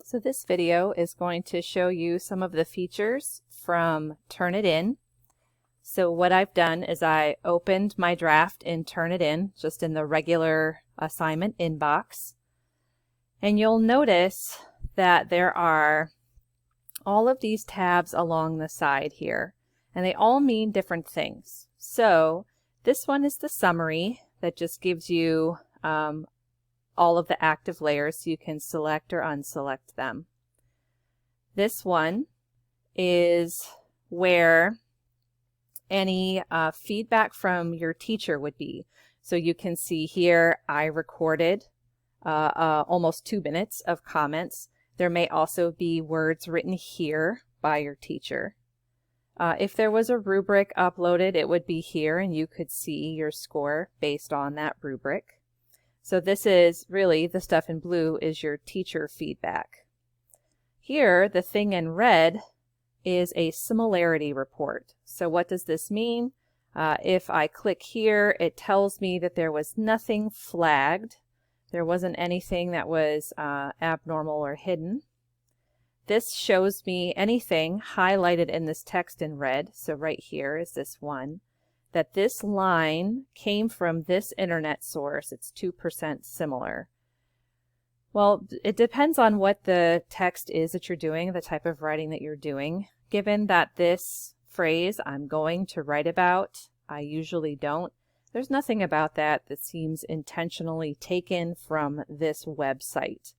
So this video is going to show you some of the features from Turnitin. So what I've done is I opened my draft in Turnitin, just in the regular assignment inbox. And you'll notice that there are all of these tabs along the side here, and they all mean different things. So this one is the summary that just gives you all of the active layers, so you can select or unselect them. This one is where any feedback from your teacher would be. So you can see here I recorded almost 2 minutes of comments. There may also be words written here by your teacher. If there was a rubric uploaded, it would be here, and you could see your score based on that rubric. So this is really, the stuff in blue is your teacher feedback. Here, the thing in red is a similarity report. So what does this mean? If I click here, it tells me that there was nothing flagged. There wasn't anything that was abnormal or hidden. This shows me anything highlighted in this text in red. So right here is this one, that this line came from this internet source. It's 2% similar. Well, it depends on what the text is that you're doing, the type of writing that you're doing. Given that this phrase, I'm going to write about, I usually don't, there's nothing about that that seems intentionally taken from this website.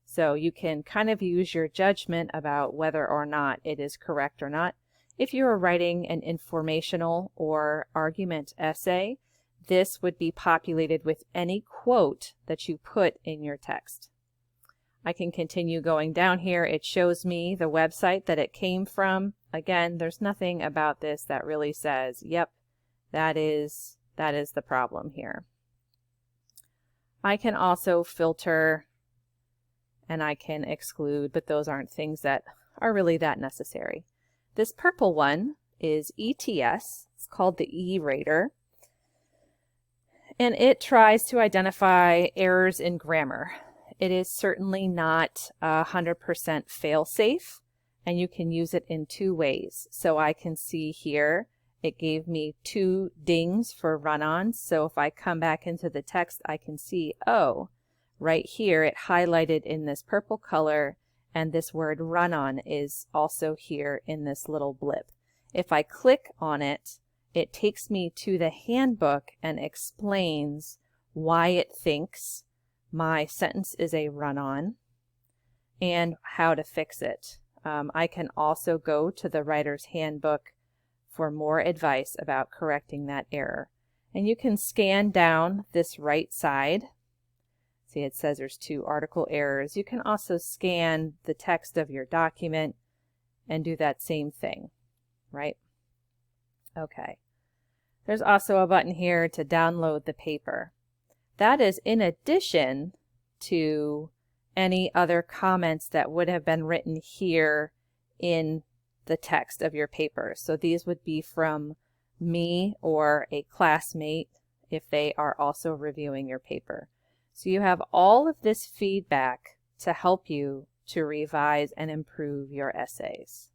So you can kind of use your judgment about whether or not it is correct or not. If you are writing an informational or argument essay, this would be populated with any quote that you put in your text. I can continue going down here. It shows me the website that it came from. Again, there's nothing about this that really says, yep, that is the problem here. I can also filter and I can exclude, but those aren't things that are really that necessary. This purple one is ETS. It's called the E-Rater. And it tries to identify errors in grammar. It is certainly not 100% fail-safe, and you can use it in 2 ways. So I can see here, it gave me 2 dings for run-ons. So if I come back into the text, I can see, oh, right here, it highlighted in this purple color, and this word run-on is also here in this little blip. If I click on it, it takes me to the handbook and explains why it thinks my sentence is a run-on and how to fix it. I can also go to the writer's handbook for more advice about correcting that error. And you can scan down this right side. See, it says there's 2 article errors. You can also scan the text of your document and do that same thing, right? Okay. There's also a button here to download the paper. That is in addition to any other comments that would have been written here in the text of your paper. So these would be from me or a classmate if they are also reviewing your paper. So you have all of this feedback to help you to revise and improve your essays.